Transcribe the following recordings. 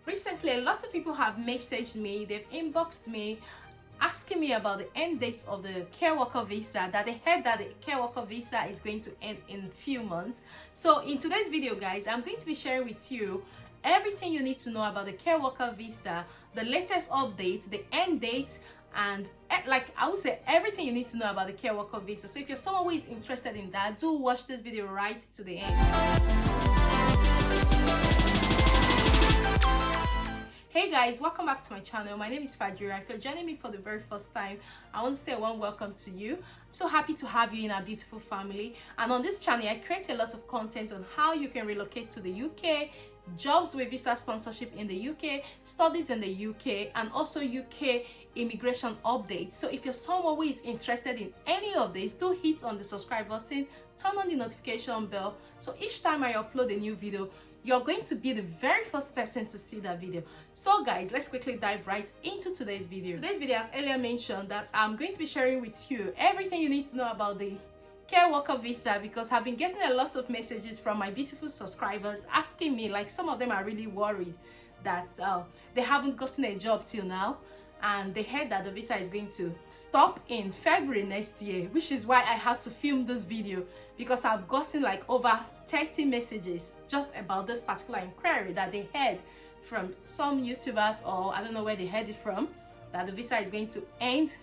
Recently, a lot of people have messaged me, they've inboxed me asking me about the end date of the care worker visa, that they heard that the care worker visa is going to end in a few months. So in today's video, guys, I'm going to be sharing with you everything you need to know about the care worker visa, the latest updates, the end date, and like I would say everything you need to know about the care worker visa. So if you're someone who is interested in that, do watch this video right to the end. Hey guys, welcome back to my channel. My name is Fajira. If you're joining me for the very first time, I want to say a warm welcome to you. I'm so happy to have you in our beautiful family. And on this channel, I create a lot of content on how you can relocate to the UK, jobs with visa sponsorship in the UK, studies in the UK, and also UK immigration updates. So if you're someone who is interested in any of this, do hit on the subscribe button, turn on the notification bell, so each time I upload a new video, you're going to be the very first person to see that video. So guys, let's quickly dive right into today's video. Today's video, as earlier mentioned, that I'm going to be sharing with you everything you need to know about the care worker visa, because I've been getting a lot of messages from my beautiful subscribers asking me, like some of them are really worried that they haven't gotten a job till now, and they heard that the visa is going to stop in February next year, which is why I had to film this video, because I've gotten like over 30 messages just about this particular inquiry, that they heard from some YouTubers, or I don't know where they heard it from, that the visa is going to end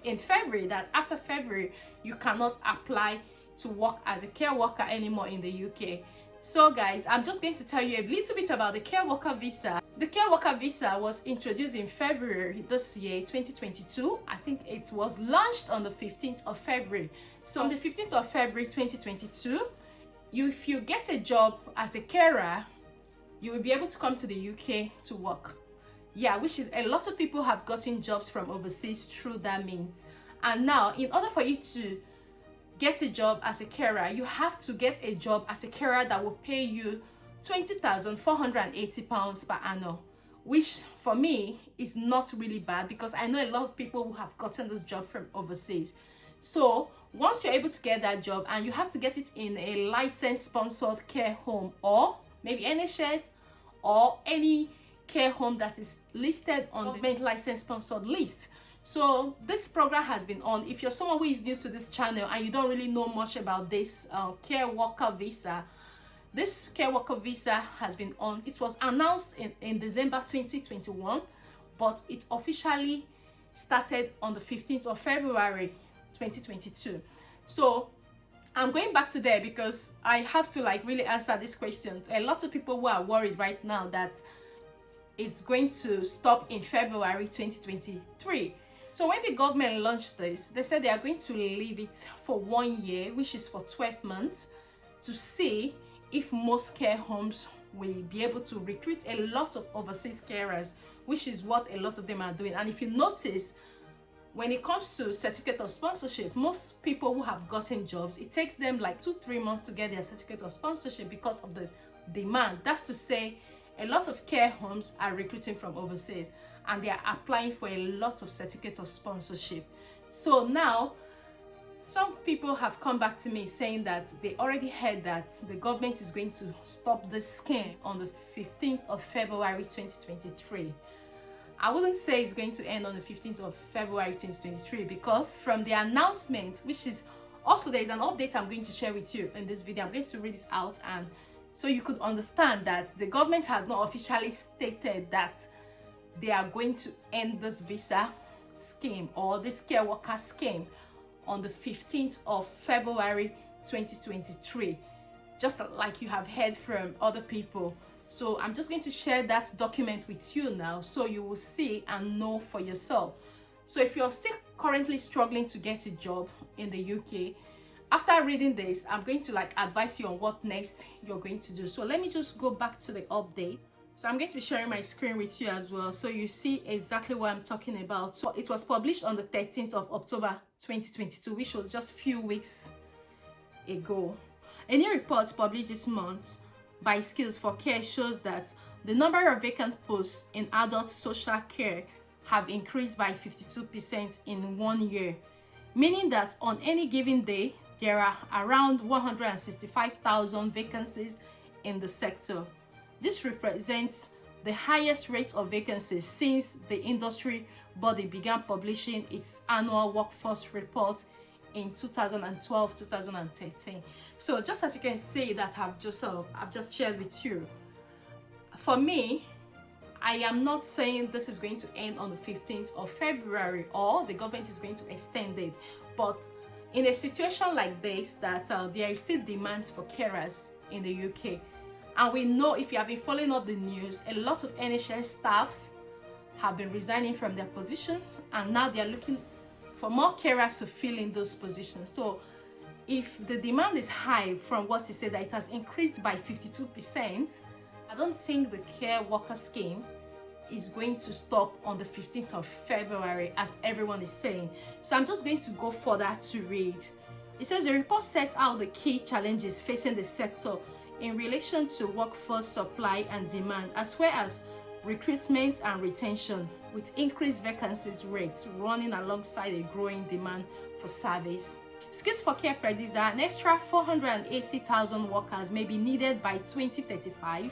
in February, that after February you cannot apply to work as a care worker anymore in the UK. So guys, I'm just going to tell you a little bit about the care worker visa. The care worker visa was introduced in February this year, 2022. I think it was launched on the 15th of February. So on the 15th of February 2022, if you get a job as a carer, you will be able to come to the UK to work. Yeah, which is a lot of people have gotten jobs from overseas through that means. And now, in order for you to get a job as a carer, you have to get a job as a carer that will pay you £20,480 per annum, which for me is not really bad, because I know a lot of people who have gotten this job from overseas. So once you're able to get that job, and you have to get it in a licensed sponsored care home, or maybe NHS, or any care home that is listed on the government licensed sponsored list. So this program has been on. If you're someone who is new to this channel and you don't really know much about this care worker visa, this care worker visa has been on. It was announced in December 2021, but it officially started on the 15th of February 2022. So I'm going back to there because I have to like really answer this question. A lot of people who are worried right now that it's going to stop in February 2023. So when the government launched this, they said they are going to leave it for 1 year, which is for 12 months, to see if most care homes will be able to recruit a lot of overseas carers, which is what a lot of them are doing. And if you notice, when it comes to certificate of sponsorship, most people who have gotten jobs, it takes them like 2-3 months to get their certificate of sponsorship because of the demand. That's to say, a lot of care homes are recruiting from overseas, and they are applying for a lot of certificate of sponsorship. So now, some people have come back to me saying that they already heard that the government is going to stop this scheme on the 15th of February 2023. I wouldn't say it's going to end on the 15th of February 2023, because from the announcement, which is also, there is an update I'm going to share with you in this video. I'm going to read this out, and so you could understand that the government has not officially stated that they are going to end this visa scheme or this care worker scheme on the 15th of February 2023, just like you have heard from other people. So I'm just going to share that document with you now, so you will see and know for yourself. So if you're still currently struggling to get a job in the UK, after reading this, I'm going to like advise you on what next you're going to do. So let me just go back to the update. So I'm going to be sharing my screen with you as well, so you see exactly what I'm talking about. So it was published on the 13th of October 2022, which was just a few weeks ago. A new report published this month by Skills for Care shows that the number of vacant posts in adult social care have increased by 52% in 1 year, meaning that on any given day, there are around 165,000 vacancies in the sector. This represents the highest rate of vacancies since the industry body began publishing its annual workforce report in 2012-2013. So just as you can see that I've just shared with you, for me, I am not saying this is going to end on the 15th of February or the government is going to extend it, but in a situation like this, that there is still demands for carers in the UK, and we know, if you have been following up the news, a lot of NHS staff have been resigning from their position, and now they are looking for more carers to fill in those positions. So if the demand is high, from what he said that it has increased by 52%, I don't think the care worker scheme is going to stop on the 15th of February as everyone is saying. So I'm just going to go further to read. It says the report sets out the key challenges facing the sector in relation to workforce supply and demand, as well as recruitment and retention, with increased vacancies rates running alongside a growing demand for service. Skills for Care predicts that an extra 480,000 workers may be needed by 2035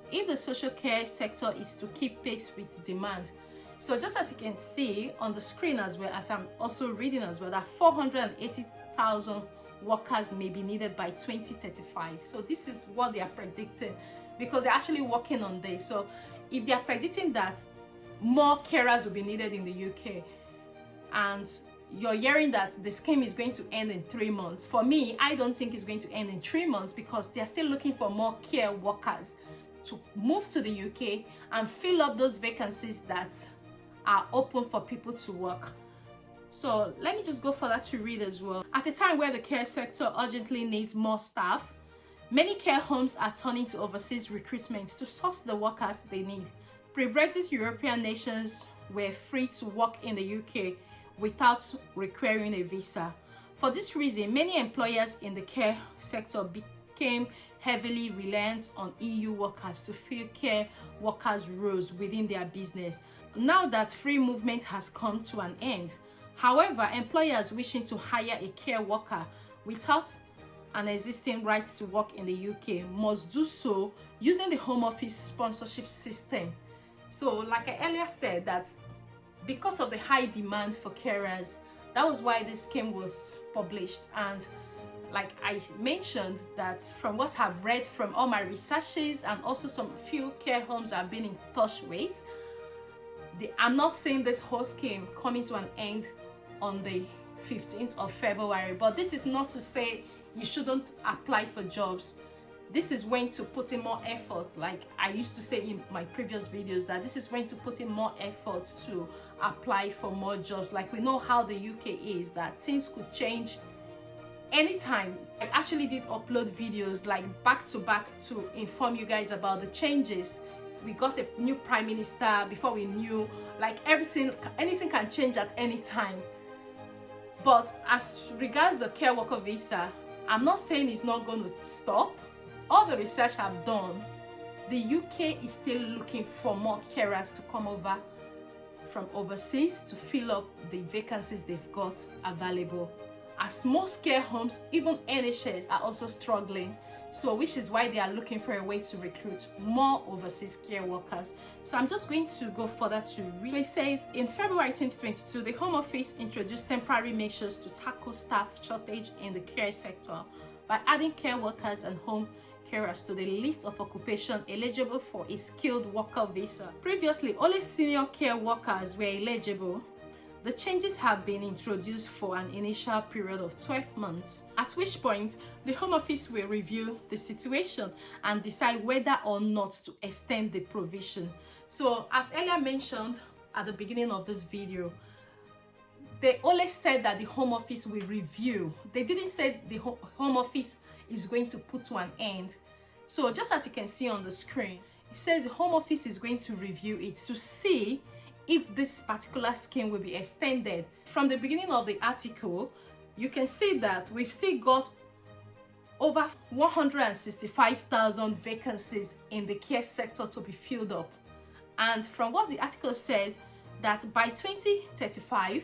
if the social care sector is to keep pace with demand. So just as you can see on the screen, as well as I'm also reading as well, that 480,000 workers may be needed by 2035. So this is what they are predicting, because they're actually working on this. So if they are predicting that more carers will be needed in the UK, and you're hearing that the scheme is going to end in 3 months, for me, I don't think it's going to end in 3 months, because they're still looking for more care workers to move to the UK and fill up those vacancies that are open for people to work. So let me just go further to read as well. At a time where the care sector urgently needs more staff, many care homes are turning to overseas recruitment to source the workers they need. Pre-Brexit European nations were free to work in the UK without requiring a visa. For this reason, many employers in the care sector became heavily reliant on EU workers to fill care workers' roles within their business. Now that free movement has come to an end, however, employers wishing to hire a care worker without an existing right to work in the UK must do so using the Home Office sponsorship system. So like I earlier said, that because of the high demand for carers, that was why this scheme was published. And like I mentioned, that from what I've read from all my researches and also some few care homes I've been in touch with, I'm not seeing this whole scheme coming to an end on the 15th of February. But this is not to say you shouldn't apply for jobs. This is when to put in more effort. Like I used to say in my previous videos, that this is when to put in more effort to apply for more jobs. Like we know how the UK is, that things could change anytime. I actually did upload videos like back to back to inform you guys about the changes. We got a new prime minister. Before we knew, like anything can change at any time. But as regards the care worker visa, I'm not saying it's not going to stop. All the research I've done, the UK is still looking for more carers to come over from overseas to fill up the vacancies they've got available. As most care homes, even NHS, are also struggling. So which is why they are looking for a way to recruit more overseas care workers. So I'm just going to go further to read. So it says, in February 2022, the Home Office introduced temporary measures to tackle staff shortage in the care sector by adding care workers and home carers to the list of occupation eligible for a skilled worker visa. Previously, only senior care workers were eligible. The changes have been introduced for an initial period of 12 months, at which point the Home Office will review the situation and decide whether or not to extend the provision. So as earlier mentioned at the beginning of this video, they only said that the Home Office will review. They didn't say the Home Office is going to put to an end. So just as you can see on the screen, it says the Home Office is going to review it to see if this particular scheme will be extended. From the beginning of the article, you can see that we've still got over 165,000 vacancies in the care sector to be filled up. And from what the article says, that by 2035,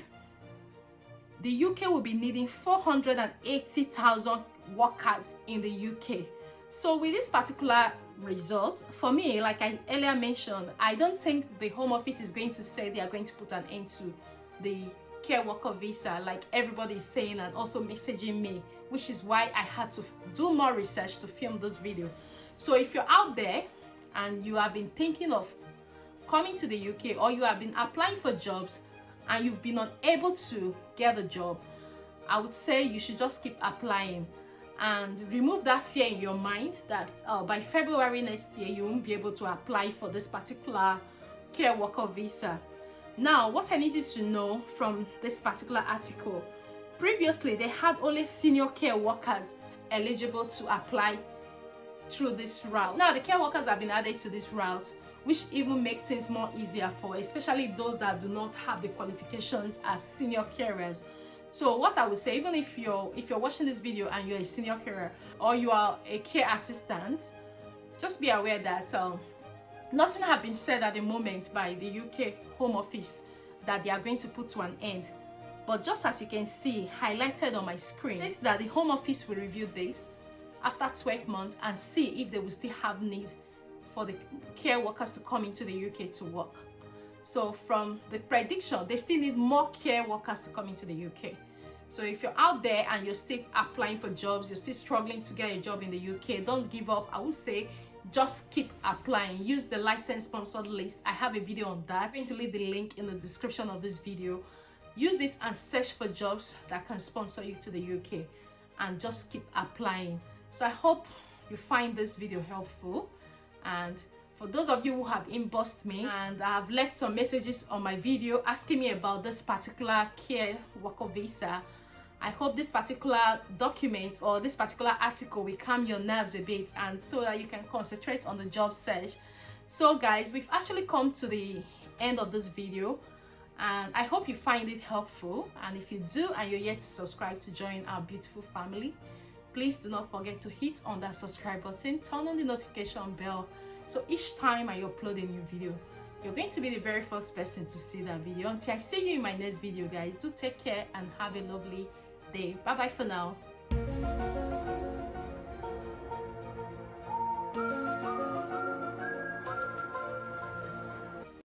the UK will be needing 480,000 workers in the UK. So with this particular results. For me, like I earlier mentioned, I don't think the Home Office is going to say they are going to put an end to the care worker visa like everybody is saying and also messaging me, which is why I had to do more research to film this video. So if you're out there and you have been thinking of coming to the UK, or you have been applying for jobs and you've been unable to get a job, I would say you should just keep applying and remove that fear in your mind that by February next year you won't be able to apply for this particular care worker visa. Now, what I need you to know from this particular article, previously they had only senior care workers eligible to apply through this route. Now the care workers have been added to this route, which even makes things more easier for especially those that do not have the qualifications as senior carers. So what I would say, even if you're watching this video and you're a senior carer or you are a care assistant, just be aware that nothing has been said at the moment by the UK Home Office that they are going to put to an end. But just as you can see highlighted on my screen, it's that the Home Office will review this after 12 months and see if they will still have need for the care workers to come into the UK to work. So from the prediction, they still need more care workers to come into the UK. So if you're out there and you're still applying for jobs, you're still struggling to get a job in the UK, don't give up. I would say just keep applying. Use the license sponsored list. I have a video on that. I'm going to leave the link in the description of this video. Use it and search for jobs that can sponsor you to the UK and just keep applying. So I hope you find this video helpful, and for those of you who have inboxed me and I have left some messages on my video asking me about this particular care worker visa, I hope this particular document or this particular article will calm your nerves a bit and so that you can concentrate on the job search. So guys, we've actually come to the end of this video and I hope you find it helpful, and if you do and you're yet to subscribe to join our beautiful family, please do not forget to hit on that subscribe button, turn on the notification bell, so each time I upload a new video, you're going to be the very first person to see that video. Until I see you in my next video, guys, do take care and have a lovely day. Bye bye for now.